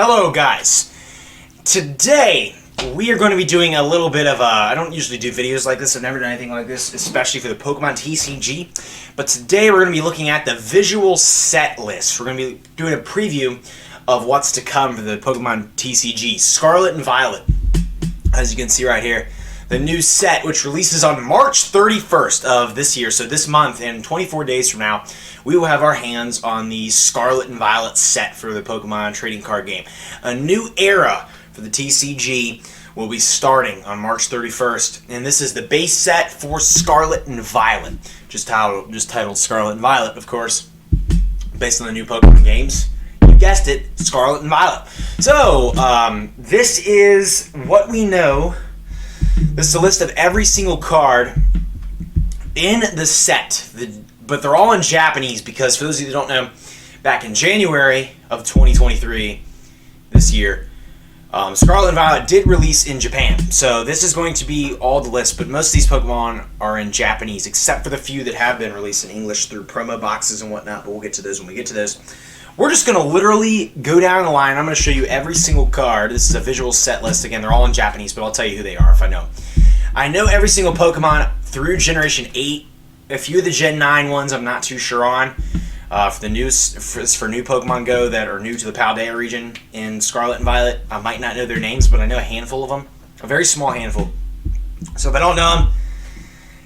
Hello guys, today we are going to be doing a little bit of I don't usually do videos like this, I've never done anything like this, especially for the Pokemon TCG, but today we're going to be looking at the visual set list. We're going to be doing a preview of what's to come for the Pokemon TCG Scarlet and Violet. As you can see right here, the new set, which releases on March 31st of this year, so this month, and 24 days from now, we will have our hands on the Scarlet and Violet set for the Pokemon trading card game. A new era for the TCG will be starting on March 31st, and this is the base set for Scarlet and Violet. Just titled Scarlet and Violet, of course, based on the new Pokemon games. You guessed it, Scarlet and Violet. So, this is what we know. This is a list of every single card in the set, but they're all in Japanese because, for those of you that don't know, back in January of 2023, this year, Scarlet and Violet did release in Japan. So this is going to be all the list, but most of these Pokemon are in Japanese, except for the few that have been released in English through promo boxes and whatnot, but we'll get to those when we get to those. We're just going to literally go down the line. I'm going to show you every single card. This is a visual set list. Again, they're all in Japanese, but I'll tell you who they are if I know. I know every single Pokemon through Generation 8. A few of the Gen 9 ones I'm not too sure on. For new Pokemon Go that are new to the Paldea region in Scarlet and Violet, I might not know their names, but I know a handful of them. A very small handful. So if I don't know them,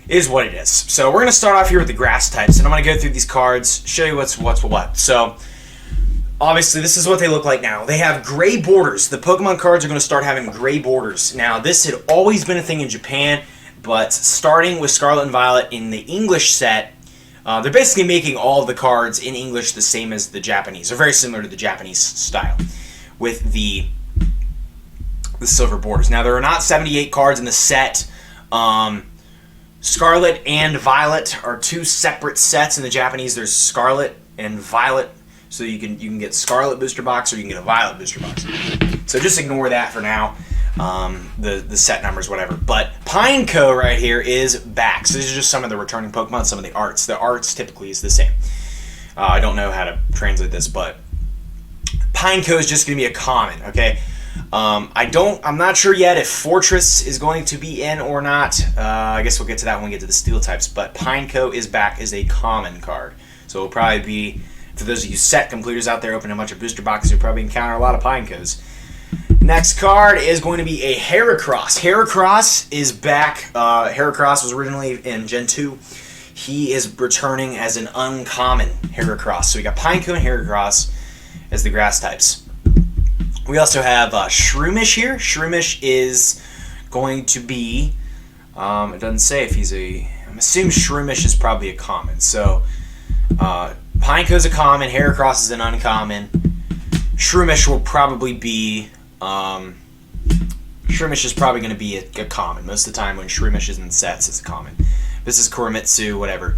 it is what it is. So we're going to start off here with the grass types, and I'm going to go through these cards, show you what's what. So obviously, this is what they look like now. They have gray borders. The Pokemon cards are going to start having gray borders. Now, this had always been a thing in Japan, but starting with Scarlet and Violet in the English set, they're basically making all of the cards in English the same as the Japanese. They're very similar to the Japanese style with the silver borders. Now, there are not 78 cards in the set. Scarlet and Violet are two separate sets in the Japanese. There's Scarlet and Violet. So you can get Scarlet booster box or you can get a Violet booster box. So just ignore that for now. The set numbers, whatever. But Pineco right here is back. So these are just some of the returning Pokemon, some of the arts. The arts typically is the same. I don't know how to translate this, but Pineco is just going to be a common, okay? I'm not sure yet if Fortress is going to be in or not. I guess we'll get to that when we get to the steel types. But Pineco is back as a common card. So it'll probably be, for those of you set completers out there opening a bunch of booster boxes, you'll probably encounter a lot of Pinecos. Next card is going to be a Heracross. Heracross is back. Heracross was originally in Gen 2. He is returning as an uncommon Heracross. So we got Pineco and Heracross as the grass types. We also have Shroomish here. Shroomish is going to be, it doesn't say if he's I'm assuming Shroomish is probably a common. So, Pineco's a common, Heracross is an uncommon. Shroomish will probably be, Shroomish is probably going to be a common. Most of the time when Shroomish is in sets, it's a common. This is Koromitsu, whatever.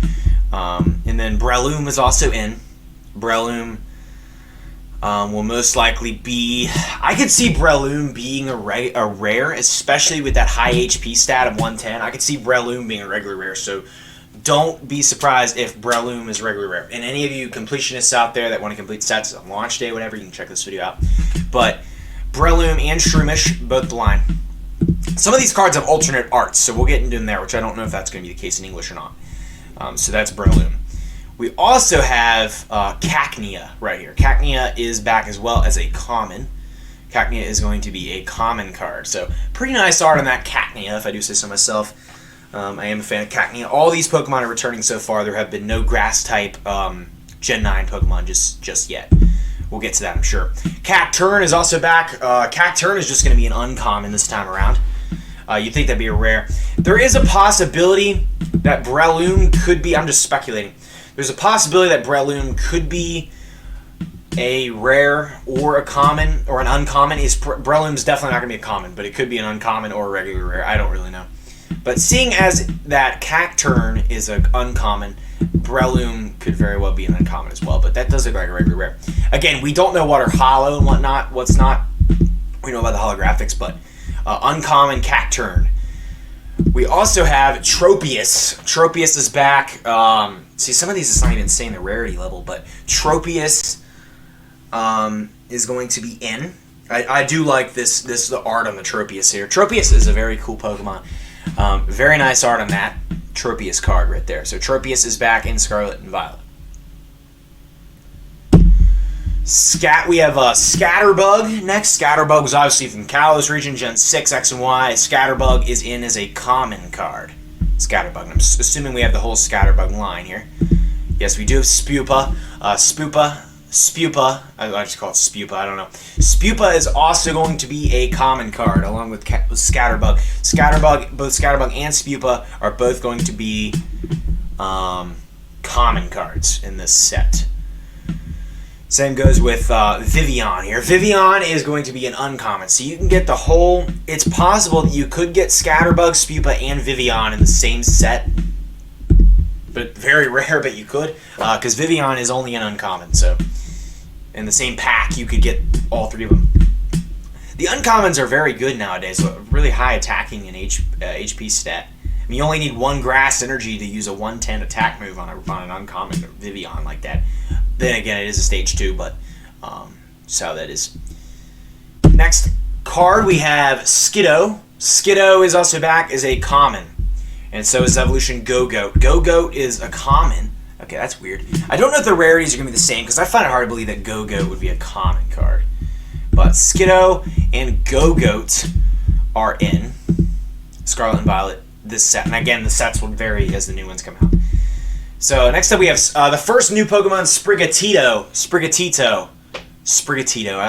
And then Breloom is also in. Breloom will most likely be, I could see Breloom being a rare, especially with that high HP stat of 110. I could see Breloom being a regular rare, so don't be surprised if Breloom is regular rare. And any of you completionists out there that want to complete sets on launch day, whatever, you can check this video out. But Breloom and Shroomish, both the line. Some of these cards have alternate arts, so we'll get into them there, which I don't know if that's going to be the case in English or not. So that's Breloom. We also have Cacnea right here. Cacnea is back as well as a common. Cacnea is going to be a common card. So pretty nice art on that Cacnea, if I do say so myself. I am a fan of Cacnea. All these Pokemon are returning so far. There have been no grass-type Gen 9 Pokemon just yet. We'll get to that, I'm sure. Cacturne is also back. Cacturne is just going to be an uncommon this time around. You'd think that'd be a rare. There is a possibility that Breloom could be, I'm just speculating, there's a possibility that Breloom could be a rare or a common or an uncommon. Breloom's definitely not going to be a common, but it could be an uncommon or a regular rare. I don't really know. But seeing as that Cacturne is an uncommon, Breloom could very well be an uncommon as well, but that does look like a regular rare. Again, we don't know what are hollow and what's not. We know about the holographics, but uncommon Cacturne. We also have Tropius. Tropius is back. See, some of these it's not even saying the rarity level, but Tropius is going to be in. I do like this. This is the art on the Tropius here. Tropius is a very cool Pokemon. Very nice art on that Tropius card right there. So Tropius is back in Scarlet and Violet. We have Scatterbug next. Scatterbug was obviously from Kalos region, Gen 6, X and Y. Scatterbug is in as a common card. Scatterbug. I'm assuming we have the whole Scatterbug line here. Yes, we do have Spupa. Spupa. I just call it Spupa. I don't know. Spupa is also going to be a common card along with Scatterbug. Both Scatterbug and Spupa are both going to be common cards in this set. Same goes with Vivian here. Vivian is going to be an uncommon, so you can get the whole. It's possible that you could get Scatterbug, Spupa, and Vivian in the same set, but very rare. But you could, because Vivian is only an uncommon. So in the same pack, you could get all three of them. The uncommons are very good nowadays. So really high attacking and HP stat. I mean, you only need 1 grass energy to use a 110 attack move on an uncommon Vivian like that. Then again, it is a stage 2, but so that is. Next card we have Skiddo. Skiddo is also back as a common, and so is Evolution Go-Goat. Go-Goat is a common. Okay, that's weird. I don't know if the rarities are going to be the same, because I find it hard to believe that Go-Goat would be a common card. But Skiddo and Go-Goat are in Scarlet and Violet this set. And again, the sets will vary as the new ones come out. So next up we have the first new Pokemon, Sprigatito.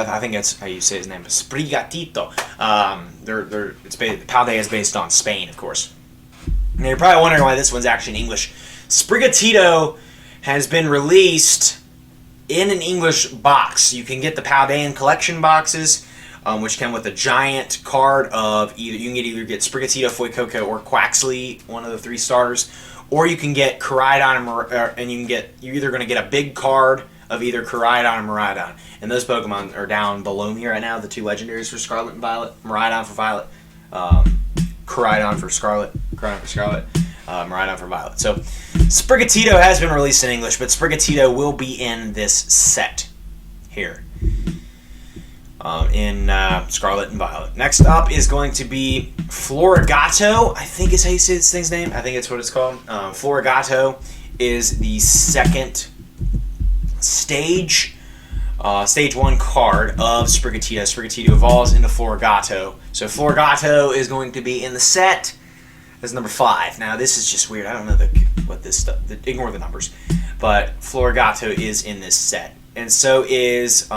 I think that's how you say his name. Sprigatito. Paldea is based on Spain, of course. Now you're probably wondering why this one's actually in English. Sprigatito has been released in an English box. You can get the Paldean collection boxes, which come with a giant card of either you can either get Sprigatito, Fuecoco, or Quaxley, one of the 3 starters. Or you can get Koraidon, and you're either going to get a big card of either Koraidon or Miraidon. And those Pokemon are down below me right now, the 2 legendaries for Scarlet and Violet. Miraidon for Violet, Koraidon for Scarlet, Miraidon for Violet. So Sprigatito has been released in English, but Sprigatito will be in this set here. In Scarlet and Violet. Next up is going to be Florigato. I think is how you say this thing's name. I think it's what it's called. Florigato is the second stage 1 card of Sprigatito. Sprigatito evolves into Florigato. So Florigato is going to be in the set as number 5. Now this is just weird. I don't know what this stuff. Ignore the numbers. But Florigato is in this set, and so is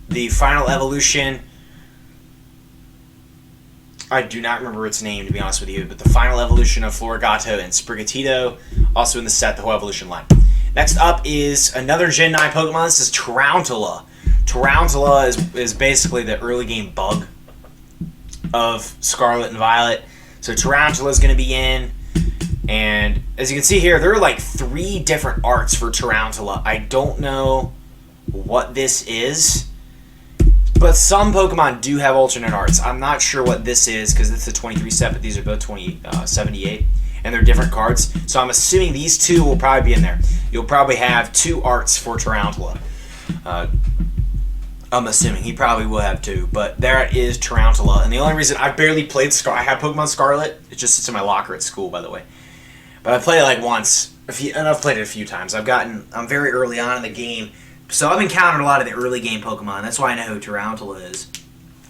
the final evolution. I do not remember its name, to be honest with you, but the final evolution of Florigato and Sprigatito, also in the set, the whole evolution line. Next up is another Gen 9 Pokemon. This is Tarantula. Tarantula is basically the early game bug of Scarlet and Violet. So Tarantula is going to be in, and as you can see here, there are like 3 different arts for Tarantula. I don't know what this is, but some Pokemon do have alternate arts. I'm not sure what this is, because it's a 23 set, but these are both 78, and they're different cards. So I'm assuming these 2 will probably be in there. You'll probably have 2 arts for Tarantula. I'm assuming he probably will have 2, but there is Tarantula. And the only reason I barely played I have Pokemon Scarlet. It just sits in my locker at school, by the way. But I played it like once, and I've played it a few times. I'm very early on in the game. So I've encountered a lot of the early game Pokemon. That's why I know who Tarantula is.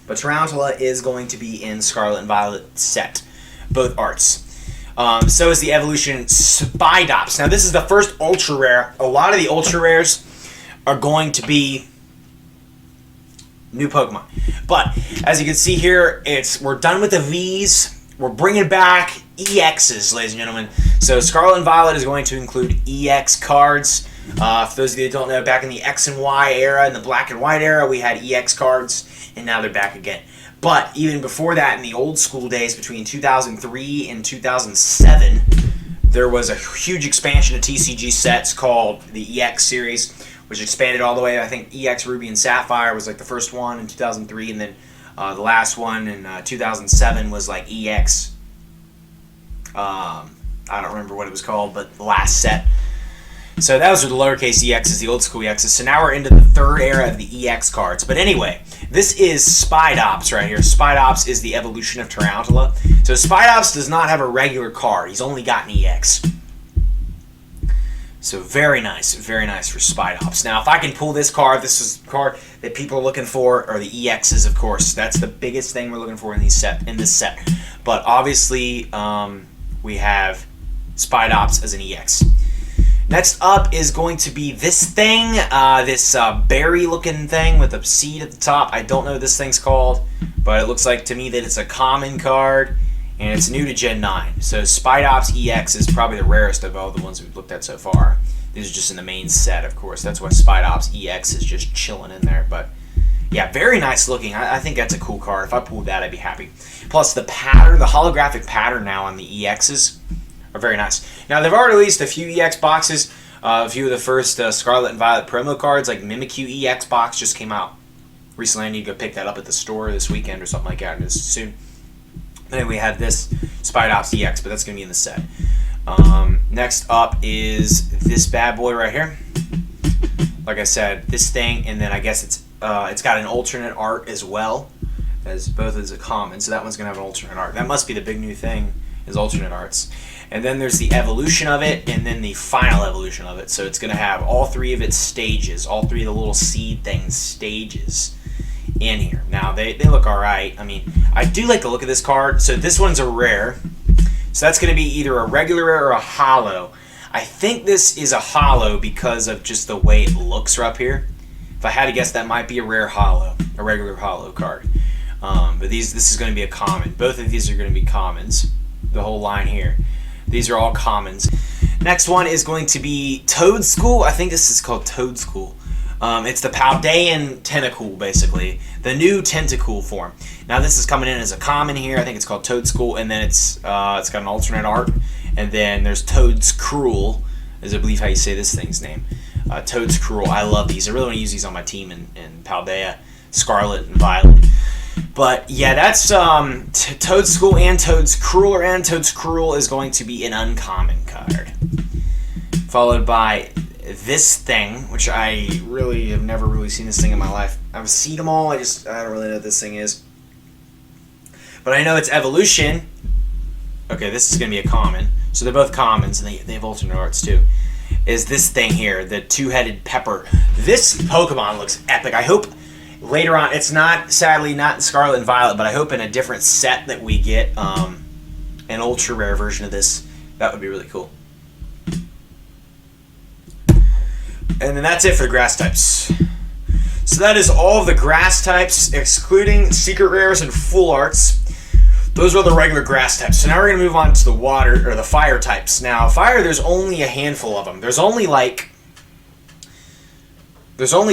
But Tarantula is going to be in Scarlet and Violet set, both arts. So is the evolution Spidops. Now this is the first ultra rare. A lot of the ultra rares are going to be new Pokemon. But as you can see here, we're done with the V's. We're bringing back EXs, ladies and gentlemen. So Scarlet and Violet is going to include EX cards. For those of you that don't know, back in the X and Y era, in the black and white era, we had EX cards, and now they're back again. But even before that, in the old school days, between 2003 and 2007, there was a huge expansion of TCG sets called the EX series, which expanded all the way. I think EX Ruby and Sapphire was like the first one in 2003, and then the last one in 2007 was like EX. I don't remember what it was called, but the last set. So that was with the lowercase EXs, the old school EXs. So now we're into the third era of the EX cards. But anyway, this is Spidops right here. Spidops is the evolution of Tarantula. So Spidops does not have a regular card. He's only got an EX. So very nice for Spidops. Now, if I can pull this card, this is the card that people are looking for, are the EXs, of course. That's the biggest thing we're looking for in this set. But obviously, we have Spidops as an EX. Next up is going to be this thing, this berry-looking thing with a seed at the top. I don't know what this thing's called, but it looks like to me that it's a common card, and it's new to Gen 9. So Spidops EX is probably the rarest of all the ones we've looked at so far. These are just in the main set, of course. That's why Spidops EX is just chilling in there. But yeah, very nice looking. I think that's a cool card. If I pulled that, I'd be happy. Plus the pattern, the holographic pattern now on the EXs are very nice. Now, they've already released a few EX boxes. A few of the first Scarlet and Violet promo cards, like Mimikyu EX box, just came out recently. I need to go pick that up at the store this weekend or something like that, and it's soon. Then we have this Spidops EX, but that's going to be in the set. Next up is this bad boy right here. Like I said, this thing, and then I guess it's got an alternate art as well, as both as a common. So that one's going to have an alternate art. That must be the big new thing, is alternate arts. And then there's the evolution of it, and then the final evolution of it. So it's going to have all three of its stages, all three of the little seed things stages in here. Now, they look alright. I mean, I do like the look of this card. So this one's a rare. So that's going to be either a regular rare or a holo. I think this is a holo because of just the way it looks right up here. If I had to guess, that might be a rare holo, a regular holo card. But this is going to be a common. Both of these are going to be commons. The whole line here. These are all commons. Next one is going to be Toad School. I think this is called Toad School. It's the Paldean Tentacool, basically. The new Tentacool form. Now this is coming in as a common here. I think it's called Toad School, and then it's got an alternate art. And then there's Toad's Cruel, is I believe how you say this thing's name. Toad's Cruel. I love these. I really want to use these on my team in Paldea, Scarlet, and Violet. But yeah, that's Toad's School and Toad's Cruel, and Toad's Cruel is going to be an uncommon card. Followed by this thing, which I really have never really seen this thing in my life. I've seen them all, I don't really know what this thing is. But I know it's evolution. Okay, this is going to be a common. So they're both commons, and they have alternate arts too. Is this thing here, the two-headed pepper. This Pokemon looks epic. I hope later on, it's sadly not in Scarlet and Violet, but I hope in a different set that we get an ultra rare version of this. That would be really cool. And then that's it for the grass types. So that is all of the grass types, excluding secret rares and full arts. Those are the regular grass types. So now we're going to move on to the water, or the fire types. Now, fire, there's only a handful of them. There's only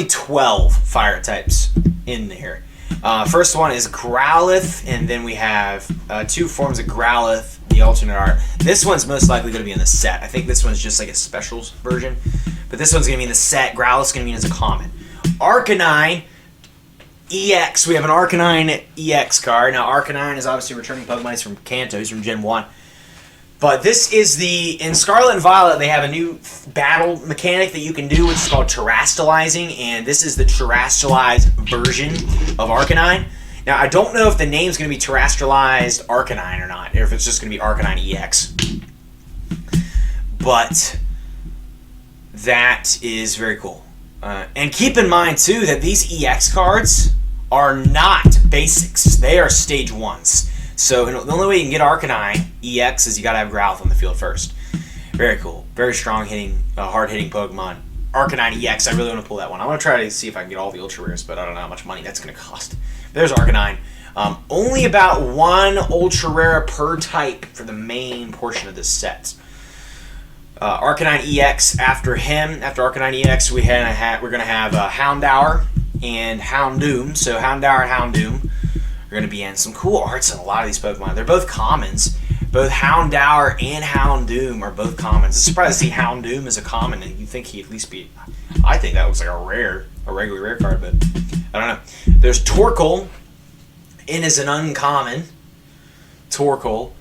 12 fire types in there. First one is Growlithe, and then we have two forms of Growlithe, the alternate art. This one's most likely going to be in the set. I think this one's just like a specials version. But this one's going to be in the set. Growlithe's going to be in as a common. Arcanine EX. We have an Arcanine EX card. Now, Arcanine is obviously returning Pokemon. He's from Kanto. He's from Gen 1. But this is in Scarlet and Violet, they have a new battle mechanic that you can do, which is called Terastallizing, and this is the Terastallized version of Arcanine. Now, I don't know if the name's going to be Terastallized Arcanine or not, or if it's just going to be Arcanine EX. But that is very cool. And keep in mind, too, that these EX cards are not basics. They are stage 1s. So the only way you can get Arcanine EX is you got to have Growlithe on the field first. Very cool. Very strong hitting, hard-hitting Pokemon. Arcanine EX, I really want to pull that one. I want to try to see if I can get all the Ultra Rares, but I don't know how much money that's going to cost. There's Arcanine. Only about one Ultra Rare per type for the main portion of this set. Arcanine EX after him. After Arcanine EX, we're going to have Houndour and Houndoom. So Houndour and Houndoom are going to be in some cool arts in a lot of these Pokemon. They're both commons. Both Houndour and Houndoom are both commons. I'm surprised to see Houndoom as a common, and you think he'd at least be... I think that looks like a regular rare card, but I don't know. There's Torkoal in as an uncommon. Torkoal.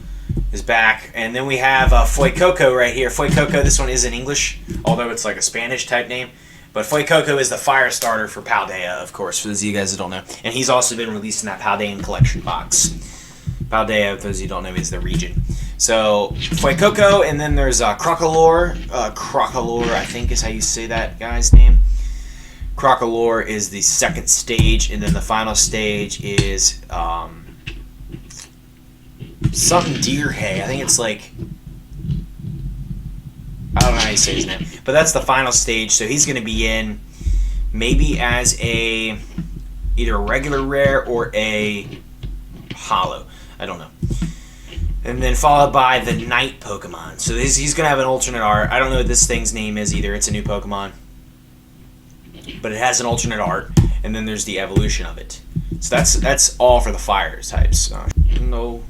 is back. And then we have Fuecoco right here. Fuecoco, this one is in English, although it's like a Spanish type name. But Fuecoco is the fire starter for Paldea, of course, for those of you guys that don't know. And he's also been released in that Paldean collection box. Paldea, for those of you who don't know, is the region. So, Fuecoco, and then there's Crocolore. Crocolore, I think is how you say that guy's name. Crocolore is the second stage, and then the final stage is something Deerhay. I think it's like, I don't know how you say his name, but that's the final stage. So he's going to be in maybe as either a regular rare or a holo. I don't know. And then followed by the Night Pokemon. So he's going to have an alternate art. I don't know what this thing's name is either. It's a new Pokemon, but it has an alternate art. And then there's the evolution of it. So that's all for the fire types. No.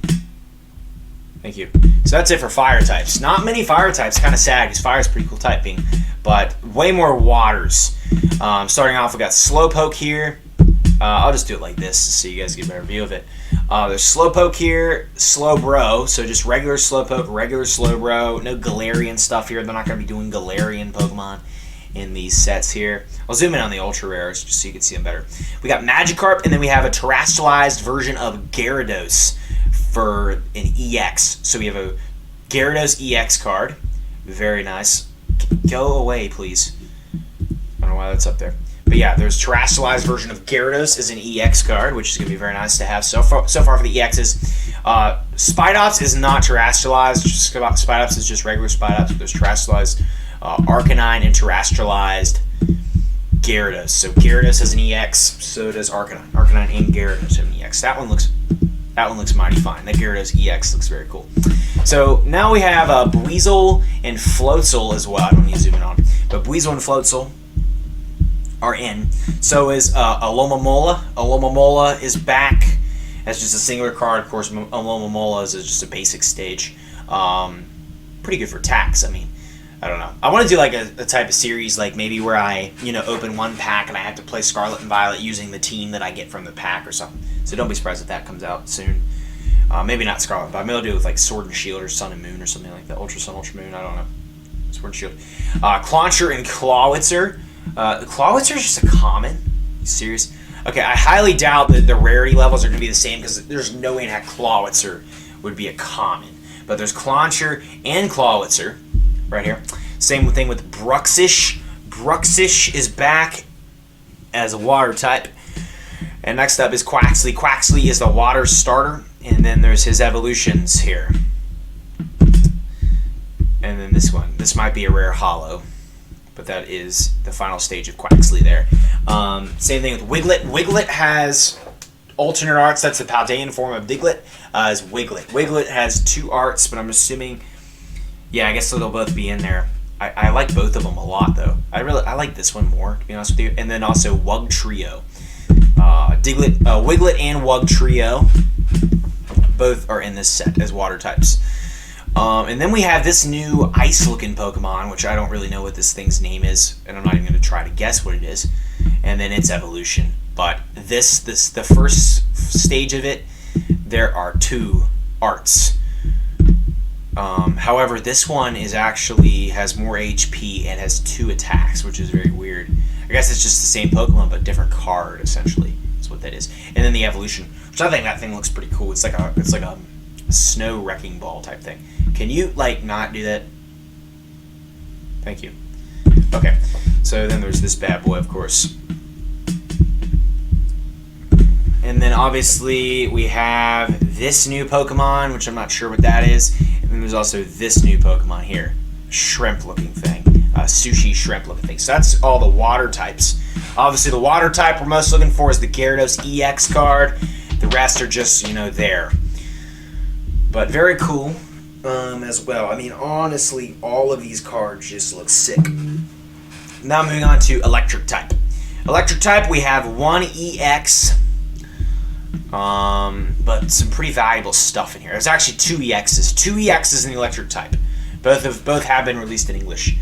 Thank you. So that's it for fire types. Not many fire types. Kind of sad because fire is pretty cool typing, but way more waters. Starting off, we got Slowpoke here. I'll just do it like this so you guys get a better view of it. There's Slowpoke here, Slowbro, so just regular Slowpoke, regular Slowbro. No Galarian stuff here. They're not going to be doing Galarian Pokemon in these sets here. I'll zoom in on the ultra rares just so you can see them better. We got Magikarp, and then we have a terrestrialized version of Gyarados for an EX. So we have a Gyarados EX card. Very nice. Go away, please. I don't know why that's up there. But yeah, there's terrestrialized version of Gyarados as an EX card, which is going to be very nice to have so far for the EXs. Spidops is not terrestrialized. Spidops is just regular Spidops. There's terrestrialized Arcanine and terrestrialized Gyarados. So Gyarados has an EX, so does Arcanine. Arcanine and Gyarados have an EX. That one looks mighty fine. That Gyarados EX looks very cool. So now we have Buizel and Floatzel as well. I don't need to zoom in on, but Buizel and Floatzel are in. So is Alomomola. Alomomola is back as just a singular card. Of course, Alomomola is just a basic stage. Pretty good for tax. I mean, I don't know. I want to do like a type of series, like maybe where I, open one pack and I have to play Scarlet and Violet using the team that I get from the pack or something. So don't be surprised if that comes out soon. Maybe not Scarlet, but maybe I'll do it with like Sword and Shield or Sun and Moon or something like that. Ultra Sun, Ultra Moon, I don't know. Sword and Shield. Clauncher and Clawitzer. Clawitzer is just a common. Are you serious? Okay, I highly doubt that the rarity levels are going to be the same because there's no way in heck Clawitzer would be a common. But there's Clauncher and Clawitzer right here. Same thing with Bruxish. Bruxish is back as a water type. And next up is Quaxley. Quaxley is the water starter. And then there's his evolutions here. And then this one. This might be a rare holo. But that is the final stage of Quaxley there. Same thing with Wiglet. Wiglet has alternate arts. That's the Paldean form of Diglett. Is Wiglet. Wiglet has two arts, but I'm assuming... Yeah, I guess they'll both be in there. I like both of them a lot, though. I like this one more, to be honest with you. And then also Wugtrio. Wiglet and Wugtrio both are in this set as water types. And then we have this new ice-looking Pokemon, which I don't really know what this thing's name is, and I'm not even going to try to guess what it is. And then its evolution. But the first stage of it, there are two arts. However, this one has more HP and has two attacks, which is very weird. I guess it's just the same Pokemon, but different card, essentially, is what that is. And then the evolution, which I think that thing looks pretty cool. It's like a snow wrecking ball type thing. Can you, not do that? Thank you. Okay, so then there's this bad boy, of course. And then, obviously, we have this new Pokemon, which I'm not sure what that is. And then there's also this new Pokemon here. Shrimp-looking thing. Sushi shrimp-looking thing. So that's all the water types. Obviously, the water type we're most looking for is the Gyarados EX card. The rest are just, there. But very cool as well. I mean, honestly, all of these cards just look sick. Now moving on to Electric type. Electric type, we have one EX, but some pretty valuable stuff in here. There's actually two EXs. Two EXs in the Electric type. Both have been released in English.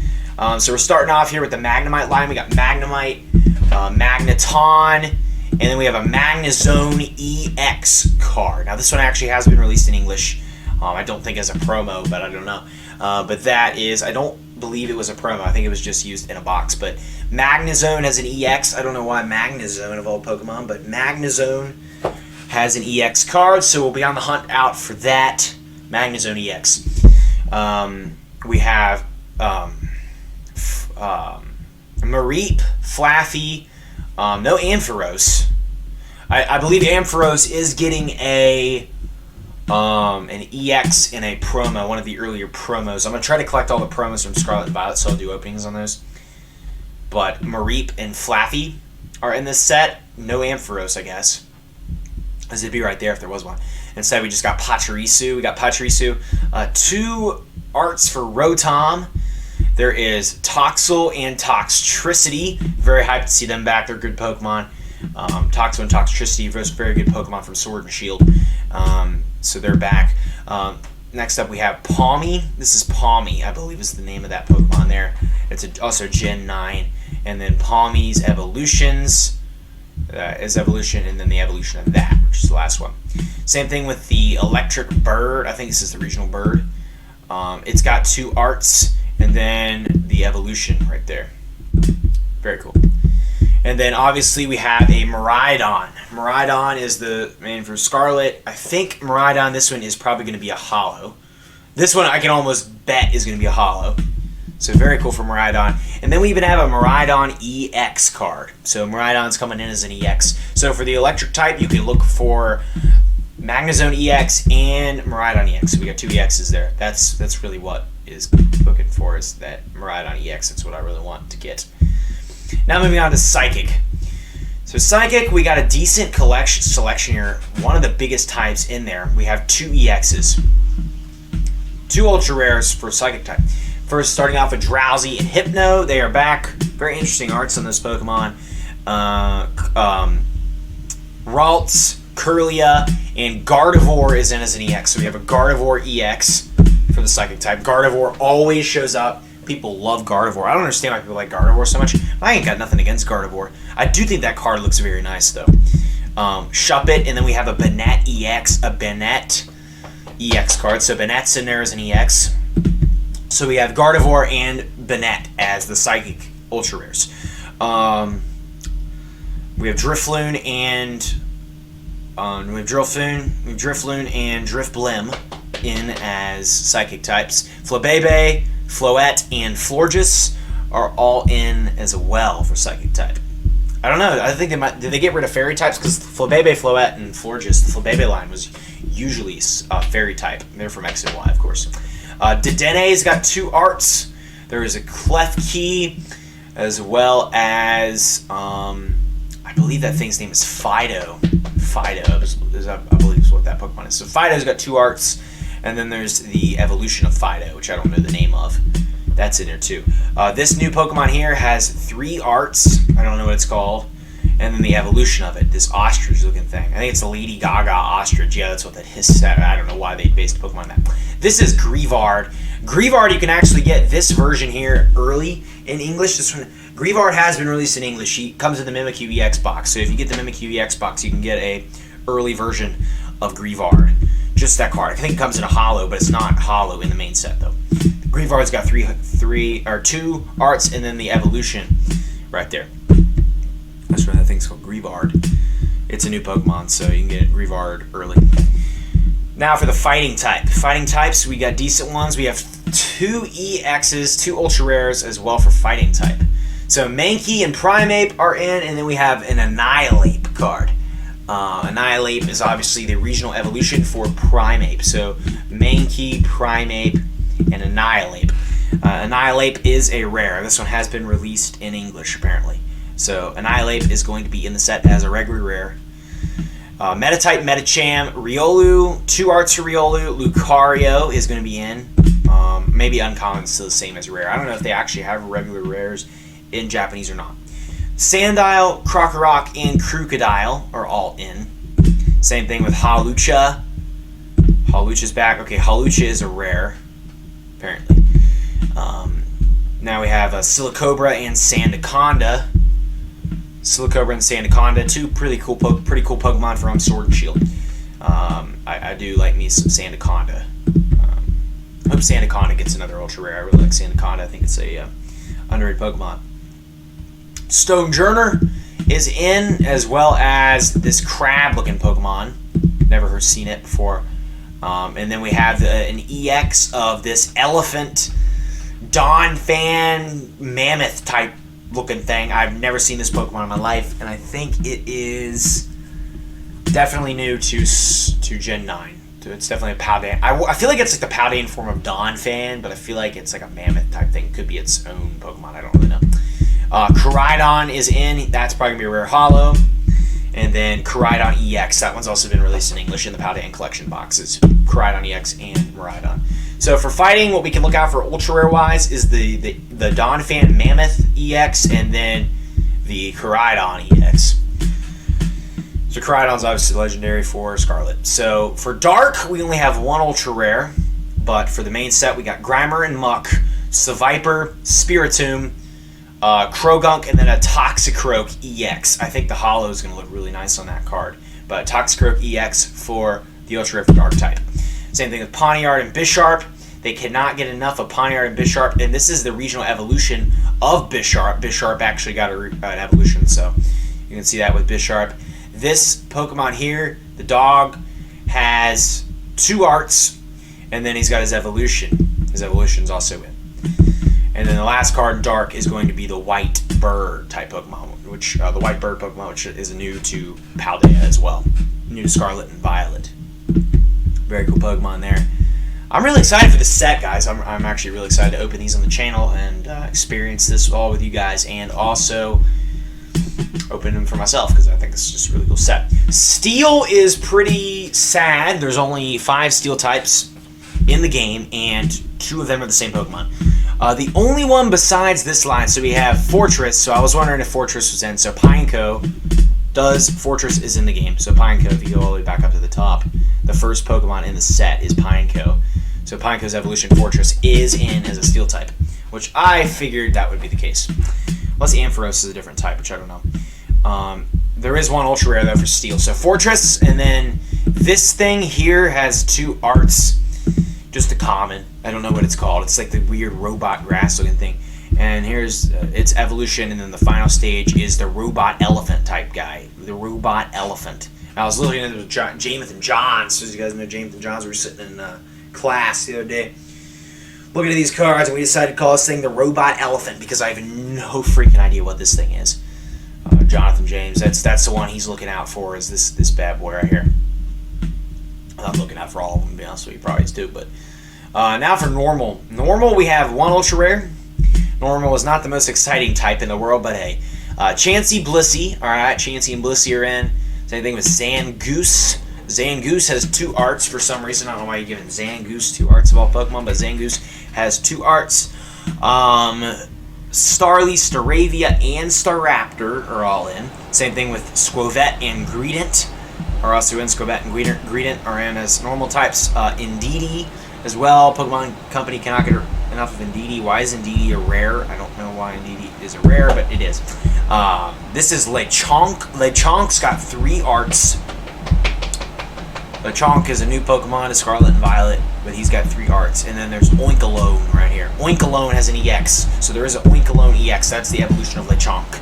So we're starting off here with the Magnemite line. We got Magnemite, Magneton, and then we have a Magnezone EX card. Now this one actually has been released in English. I don't think as a promo, but I don't know. But that is, I don't believe it was a promo. I think it was just used in a box. But Magnezone has an EX. I don't know why Magnezone of all Pokemon, but Magnezone has an EX card, so we'll be on the hunt out for that Magnezone EX. We have Mareep, Flaffy, no Ampharos. I believe Ampharos is getting an EX in a promo, one of the earlier promos. I'm going to try to collect all the promos from Scarlet Violet, so I'll do openings on those. But Mareep and Flaffy are in this set. No Ampharos, I guess, as it'd be right there if there was one. Instead, we just got Pachirisu. We got Pachirisu. 2 arts for Rotom. There is Toxel and Toxtricity. Very hyped to see them back. They're good Pokemon. Toxel and Toxtricity, very good Pokemon from Sword and Shield. So they're back. Next up, we have Palmy. This is Palmy, I believe is the name of that Pokemon there. It's also Gen 9. And then Palmy's Evolutions. Is Evolution, and then the evolution of that, which is the last one. Same thing with the Electric Bird. I think this is the regional bird. It's got 2 arts, and then the evolution right there. Very cool. And then obviously we have a Miraidon. Miraidon is the man for Scarlet. I think Miraidon, this one is probably going to be a holo. This one I can almost bet is going to be a holo. So very cool for Miraidon. And then we even have a Miraidon EX card. So Miraidon's coming in as an EX. So for the electric type, you can look for Magnezone EX and Miraidon EX. So we got 2 EXs there. That's really what is looking for, is that Miraidon EX. That's what I really want to get. Now moving on to Psychic. So Psychic, we got a decent selection here. One of the biggest types in there. We have 2 EXs. 2 ultra rares for Psychic type. First, starting off with Drowsy and Hypno. They are back. Very interesting arts on this Pokemon. Ralts, Kirlia, and Gardevoir is in as an EX. So we have a Gardevoir EX for the Psychic type. Gardevoir always shows up. People love Gardevoir. I don't understand why people like Gardevoir so much. I ain't got nothing against Gardevoir. I do think that card looks very nice, though. Shuppet, and then we have a Banette EX, a Banette EX card. So Banette's in there as an EX. So we have Gardevoir and Banette as the Psychic Ultra Rares. We have Drifloon and Drifloon and Drifblim in as Psychic types. Flabebe, Floette, and Florges are all in as well for Psychic type. I don't know. I think they might. Did they get rid of Fairy types? Because Flabebe, Floette, and Florges, the Flabebe line was usually Fairy type. They're from X and Y, of course. Dedene's got 2 arts. There is a Klefki, as well as I believe that thing's name is Fido. Fido, I believe is what that Pokemon is. So Fido's got 2 arts, and then there's the evolution of Fido, which I don't know the name of. That's in there too. This new Pokemon here has 3 arts. I don't know what it's called. And then the evolution of it, this ostrich-looking thing. I think it's a Lady Gaga ostrich. Yeah, that's what that is. I don't know why they based Pokemon on that. This is Greavard. Greavard, you can actually get this version here early in English. This one, Greavard has been released in English. He comes in the Mimikyu EX box. So if you get the Mimikyu EX box, you can get a early version of Greavard. Just that card. I think it comes in a holo, but it's not holo in the main set though. Greavard's got 2 arts, and then the evolution right there. That's why that thing's called Greavard. It's a new Pokemon, so you can get Greavard early. Now for the fighting type. Fighting types, we got decent ones. We have 2 EXs, 2 ultra rares as well for fighting type. So Mankey and Primeape are in, and then we have an Annihilape card. Annihilape is obviously the regional evolution for Primeape. So Mankey, Primeape, and Annihilape. Annihilape is a rare. This one has been released in English, apparently. So Annihilape is going to be in the set as a regular rare. Metatype, Metacham, Riolu, 2 arts for Riolu. Lucario is going to be in. Maybe uncommon is still the same as rare. I don't know if they actually have regular rares in Japanese or not. Sandile, Krokorok, and Krookodile are all in. Same thing with Hawlucha. Hawlucha's back. Okay, Hawlucha is a rare, apparently. Now we have Silicobra and Sandaconda. Silicobra and Sandaconda, 2 pretty cool Pokemon from Sword and Shield. I do like me some Sandaconda. hope Sandaconda gets another ultra rare. I really like Sandaconda. I think it's a underrated Pokemon. Stonejourner is in, as well as this crab-looking Pokemon. Never seen it before. And then we have an EX of this elephant Donphan mammoth type looking thing. I've never seen this Pokemon in my life, and I think it is definitely new to Gen 9. So it's definitely a Paldean. I feel like it's like the Paldean form of Donphan, but I feel like it's like a mammoth type thing. It could be its own Pokemon. I don't really know. Koraidon is in. That's probably going to be a rare holo. And then Koraidon EX. That one's also been released in English in the Paldean collection boxes. Koraidon EX and Miraidon. So for fighting, what we can look out for ultra rare wise is the Donphan Mammoth EX and then the Koraidon EX. So Koraidon's obviously legendary for Scarlet. So for Dark, we only have one ultra rare, but for the main set, we got Grimer and Muck, Seviper, Spiritomb, Krogunk, and then a Toxicroak EX. I think the holo is going to look really nice on that card. But Toxicroak EX for the ultra rare for Dark type. Same thing with Pawniard and Bisharp. They cannot get enough of Pawniard and Bisharp, and this is the regional evolution of Bisharp. Bisharp actually got an evolution, so you can see that with Bisharp. This Pokemon here, the dog, has 2 arts, and then he's got his evolution. His evolution's also in. And then the last card in Dark is going to be the White Bird type Pokemon, which the White Bird Pokemon, which is new to Paldea as well, new to Scarlet and Violet. Very cool Pokemon there. I'm really excited for the set, guys. I'm actually really excited to open these on the channel and experience this all with you guys, and also open them for myself because I think this is just a really cool set. Steel is pretty sad. There's only 5 Steel types in the game, and 2 of them are the same Pokemon. The only one besides this line, so we have Fortress. So I was wondering if Fortress was in. So Pineco Fortress is in the game. So Pineco, if you go all the way back up to the top, the first Pokemon in the set is Pineco. So Pineco's evolution Fortress is in as a Steel type, which I figured that would be the case. Unless Ampharos is a different type, which I don't know. There is one ultra rare though for Steel. So Fortress, and then this thing here has 2 arts. Just a common. I don't know what it's called. It's like the weird robot grass looking thing. And here's its evolution, and then the final stage is the robot elephant type guy. The robot elephant. I was looking at Jamathan Johns. So you guys know Jamathan Johns. We were sitting in class the other day looking at these cards, and we decided to call this thing the robot elephant because I have no freaking idea what this thing is. Jonathan James. That's the one he's looking out for, is this bad boy right here. I'm not looking out for all of them, to be honest with you. Probably is too, but now for normal. Normal, we have 1 ultra rare. Normal is not the most exciting type in the world, but hey. Chansey, Blissey. Alright, Chansey and Blissey are in. Same thing with Zangoose. Zangoose has 2 arts for some reason. I don't know why you're giving Zangoose 2 arts of all Pokemon, but Zangoose has 2 arts. Starly, Staravia, and Staraptor are all in. Same thing with Squovette and Greedent are also in. Squovette and Greedent are in as normal types. Indeedee as well. Pokemon Company cannot get enough of Indeedee. Why is Indeedee a rare? I don't know why Indeedee is a rare, but it is. This is Lechonk. Lechonk's got 3 arts. Lechonk is a new Pokemon to Scarlet and Violet, but he's got 3 arts. And then there's Oinkalone right here. Oinkalone has an EX, so there is an Oinkalone EX. That's the evolution of Lechonk.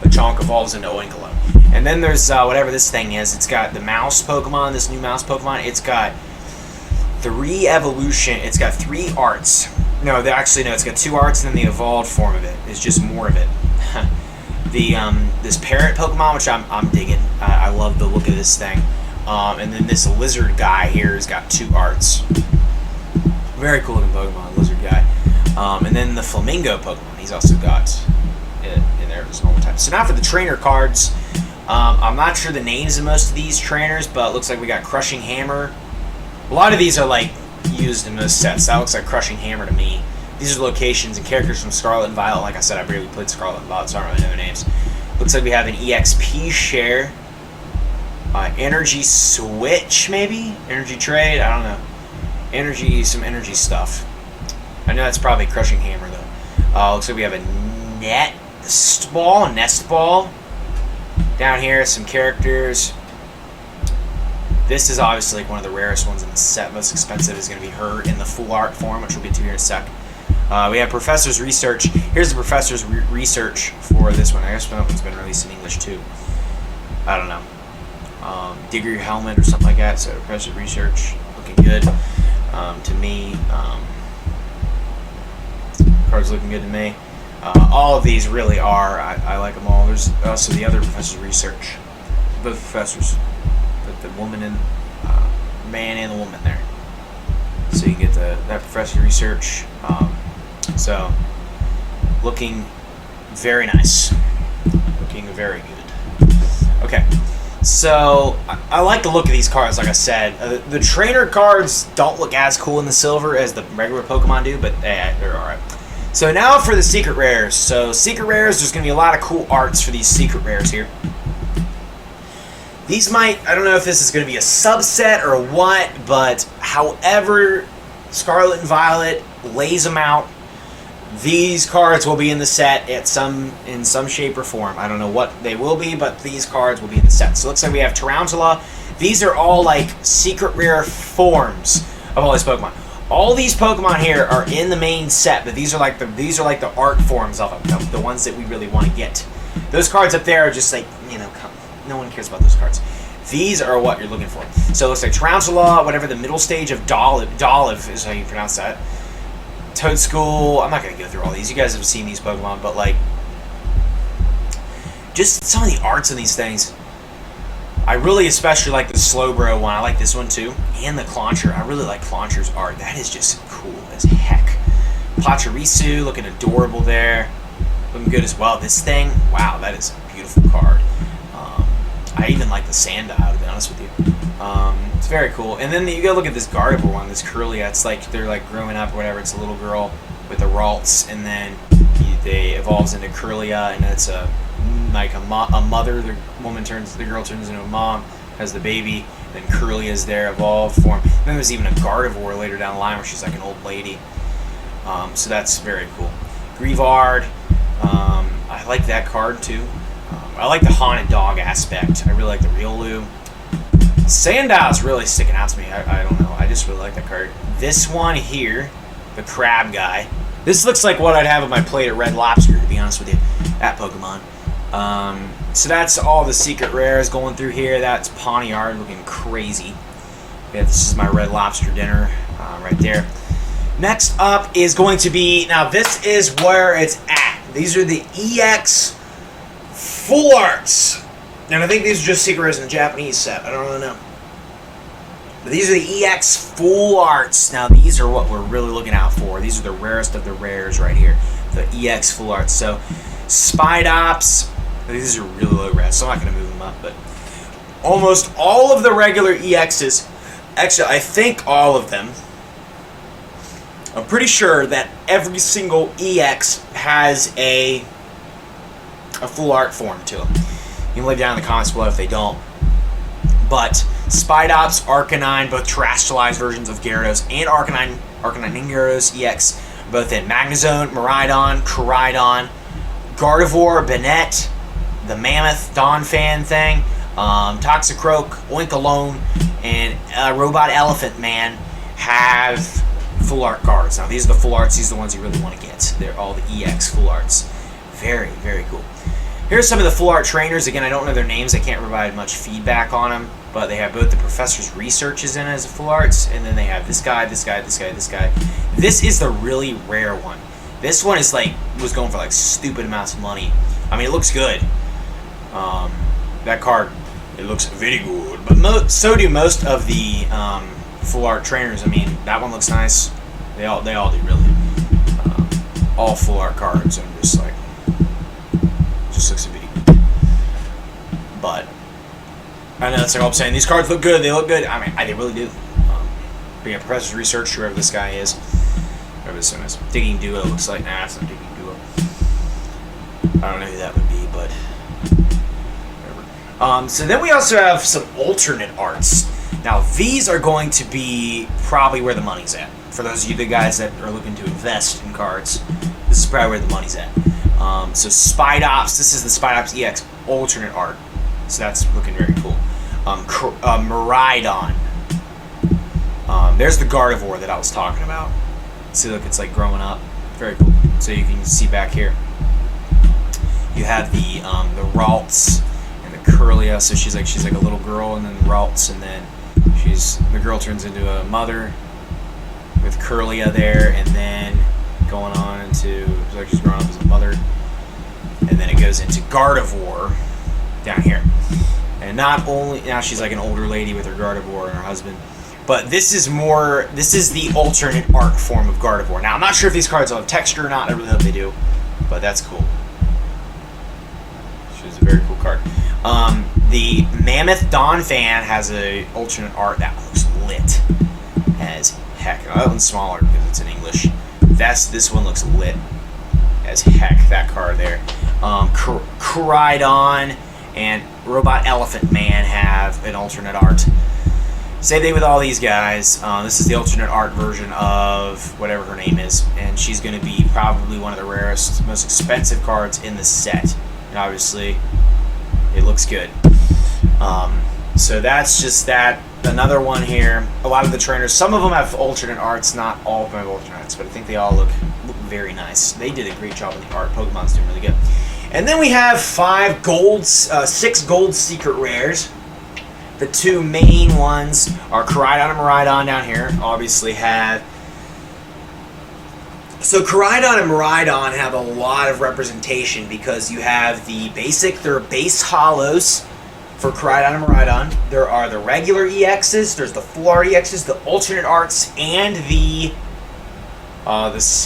Lechonk evolves into Oinkalone. And then there's whatever this thing is. It's got the mouse Pokemon, this new mouse Pokemon. It's got 3 evolution. It's got 3 arts. No, actually, no. It's got 2 arts, and then the evolved form of it is just more of it. This parrot Pokemon, which I'm digging. I love the look of this thing. And then this lizard guy here has got 2 arts. Very cool looking Pokemon, lizard guy. And then the Flamingo Pokemon, he's also got in there as normal type. So now for the trainer cards. I'm not sure the names of most of these trainers, but it looks like we got Crushing Hammer. A lot of these are like used in most sets. That looks like Crushing Hammer to me. These are locations and characters from Scarlet and Violet. Like I said, I barely played Scarlet and Violet, so I don't really know their names. Looks like we have an EXP share. Energy Switch, maybe? Energy Trade? I don't know. Some energy stuff. I know that's probably Crushing Hammer, though. Looks like we have a Nest Ball. Down here, some characters. This is obviously like one of the rarest ones in the set. Most expensive is going to be her in the full art form, which we'll get to here in a sec. We have Professor's Research. Here's the Professor's Research for this one. I guess that one's been released in English too. I don't know. Digger Your Helmet or something like that. So Professor's Research, looking good to me. Cards looking good to me. All of these really are. I like them all. There's also the other Professor's Research. Both professors. But the woman and man and the woman there. So you get that Professor's Research. So looking very nice. Looking very good. Okay. So I like the look of these cards, like I said. The trainer cards don't look as cool in the silver as the regular Pokemon do, but they're alright. So now for the secret rares. So secret rares, there's going to be a lot of cool arts for these secret rares here. These might, I don't know if this is going to be a subset or what, but however Scarlet and Violet lays them out, these cards will be in the set in some shape or form. I don't know what they will be, but these cards will be in the set. So it looks like we have Tarantula. These are all like secret rare forms of all these Pokemon. All these Pokemon here are in the main set, but these are like the art forms of them, the ones that we really want to get. Those cards up there are just like, you know, no one cares about those cards. These are what you're looking for. So it looks like Tarantula, whatever the middle stage of Dolive is how you pronounce that. Toadschool. I'm not going to go through all these. You guys have seen these Pokemon, but like, just some of the arts in these things. I really especially like the Slowbro one. I like this one too. And the Clauncher. I really like Clauncher's art. That is just cool as heck. Pachirisu looking adorable there. Looking good as well. This thing, wow, that is a beautiful card. I even like the Sandile, to be honest with you. It's very cool. And then you gotta look at this Gardevoir one, this Curlia. It's like they're like growing up or whatever. It's a little girl with the Ralts, and then they evolves into Curlia, and it's a mother. The girl turns into a mom, has the baby. Then Curlia's there, evolved form. And then there's even a Gardevoir later down the line where she's like an old lady. So that's very cool. Grievard. I like that card too. I like the Haunted Dog aspect. I really like the Riolu. Sandile's really sticking out to me. I don't know. I just really like that card. This one here, the Crab guy. This looks like what I'd have on my plate at Red Lobster, to be honest with you, at Pokemon. So that's all the secret rares going through here. That's Pawniard looking crazy. Yeah, this is my Red Lobster dinner right there. Next up is going to be, now this is where it's at. These are the EX Full Arts. And I think these are just secret rares in the Japanese set. I don't really know. But these are the EX Full Arts. Now these are what we're really looking out for. These are the rarest of the rares right here. The EX Full Arts. So Spidops. These are really low res, so I'm not going to move them up. But almost all of the regular EXs, actually I think all of them, I'm pretty sure that every single EX has a full art form to them. You can leave down in the comments below if they don't. But Spidops, Arcanine, both terrestrialized versions of Gyarados, and Arcanine and Gyarados EX, both in Magnezone, Miraidon, Koraidon, Gardevoir, Banette, the Mammoth Donphan thing, Toxicroak, Oinkologne, and Robot Elephant Man have full art cards. Now these are the full arts. These are the ones you really want to get. They're all the EX full arts. Very, very cool. Here's some of the full art trainers. Again, I don't know their names. I can't provide much feedback on them. But they have both the Professor's Researches in as a full arts, and then they have this guy, this guy, this guy, this guy. This is the really rare one. This one is like, was going for like stupid amounts of money. I mean, it looks good. That card, it looks very good. But so do most of the full art trainers. I mean, that one looks nice. They all do really. All full art cards. I'm just like, just looks very good. But I know that's like all I'm saying. These cards look good. They look good. I mean, they really do. But yeah, Professor's Research, whoever this guy is, whoever this one is. Digging Duo looks like. Nah, it's not Digging Duo. I don't know who that would be, but whatever. So then we also have some alternate arts. Now these are going to be probably where the money's at. For those of you the guys that are looking to invest in cards, this is probably where the money's at. So Spidops, this is the Spidops EX alternate art. So that's looking very cool. Miraidon. There's the Gardevoir that I was talking about. See, look, it's like growing up. Very cool. So you can see back here. You have the Ralts and the Curlia. So she's like a little girl, and then Ralts, and then the girl turns into a mother with Curlia there, and then going on into like she's growing up as a mother, and then it goes into Gardevoir down here. And not only now she's like an older lady with her Gardevoir and her husband. But this is the alternate art form of Gardevoir. Now, I'm not sure if these cards will have texture or not. I really hope they do. But that's cool. She's a very cool card. The Mammoth Donphan has a alternate art that looks lit as heck. Now, that one's smaller because it's in English. This one looks lit as heck, that card there. Koraidon and Robot Elephant Man have an alternate art. Same thing with all these guys. This is the alternate art version of whatever her name is, and she's going to be probably one of the rarest, most expensive cards in the set. And obviously, it looks good. So that's just that. Another one here. A lot of the trainers, some of them have alternate arts, not all of them have alternate arts, but I think they all look very nice. They did a great job in the art. Pokemon's doing really good. And then we have 6 gold secret rares. The two main ones are Koraidon and Miraidon down here. Obviously have... So Koraidon and Miraidon have a lot of representation because you have the basic, there are base hollows for Koraidon and Miraidon. There are the regular EXs, there's the full art EXs, the alternate arts, and the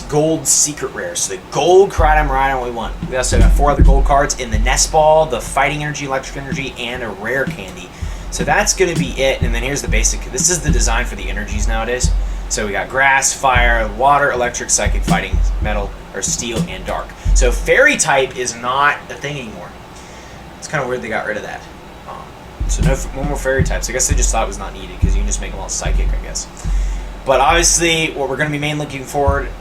gold secret rares. So the gold Koraidon and Miraidon we want. We also have 4 other gold cards in the Nest Ball, the Fighting Energy, Electric Energy, and a Rare Candy. So that's going to be it, and then here's the basic. This is the design for the energies nowadays. So we got grass, fire, water, electric, psychic, fighting, metal, or steel, and dark. So fairy type is not a thing anymore. It's kind of weird they got rid of that. So no more fairy types. I guess they just thought it was not needed because you can just make them all psychic, I guess. But obviously, what we're going to be mainly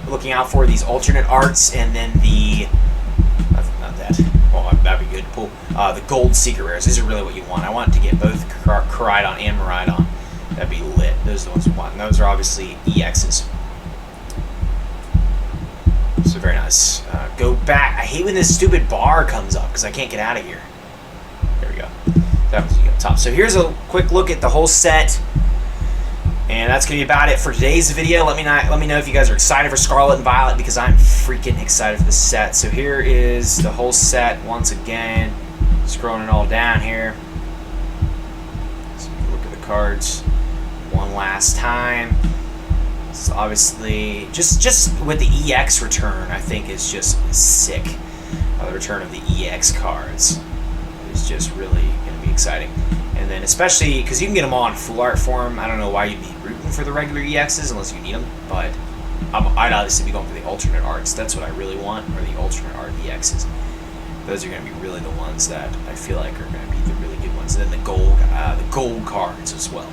looking out for these alternate arts, and then the that'd be good. Cool. The gold secret rares. These are really what you want. I want to get both Koraidon and Miraidon. That'd be lit. Those are the ones we want. And those are obviously EXs. So very nice. Go back. I hate when this stupid bar comes up because I can't get out of here. There we go. That was you up top. So here's a quick look at the whole set. And that's going to be about it for today's video. Let me know if you guys are excited for Scarlet and Violet because I'm freaking excited for the set. So here is the whole set once again. Scrolling it all down here. So look at the cards one last time. So obviously, just with the EX return, I think is just sick. The return of the EX cards is just really going to be exciting. And then especially because you can get them all in full art form. I don't know why you'd be rooting for the regular EXs unless you need them, but I'd obviously be going for the alternate arts. That's what I really want, or the alternate art EXs. Those are going to be really the ones that I feel like are going to be the really good ones. And then the gold cards as well.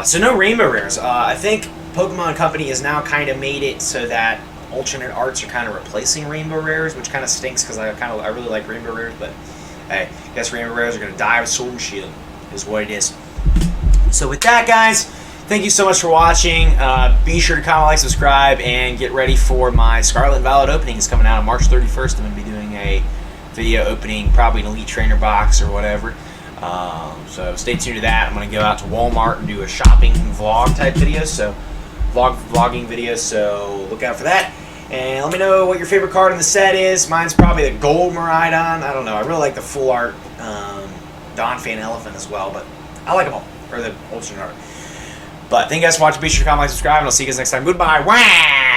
So no rainbow rares. I think Pokemon Company has now kind of made it so that alternate arts are kind of replacing rainbow rares, which kind of stinks because I really like rainbow rares, but hey, I guess rainbow rares are going to die with Sword and Shield, is what it is. So with that, guys, thank you so much for watching. Be sure to comment, like, subscribe, and get ready for my Scarlet and Violet opening. It's coming out on March 31st. I'm going to be doing a video opening, probably an Elite Trainer box or whatever. So stay tuned to that. I'm going to go out to Walmart and do a shopping vlog type video, so vlogging video, so look out for that. And let me know what your favorite card in the set is. Mine's probably the gold Miraidon. I don't know. I really like the full art Donphan Elephant as well, but I like them all, or the alternate art. But thank you guys for watching. Be sure to comment, like, subscribe, and I'll see you guys next time. Goodbye. Wah!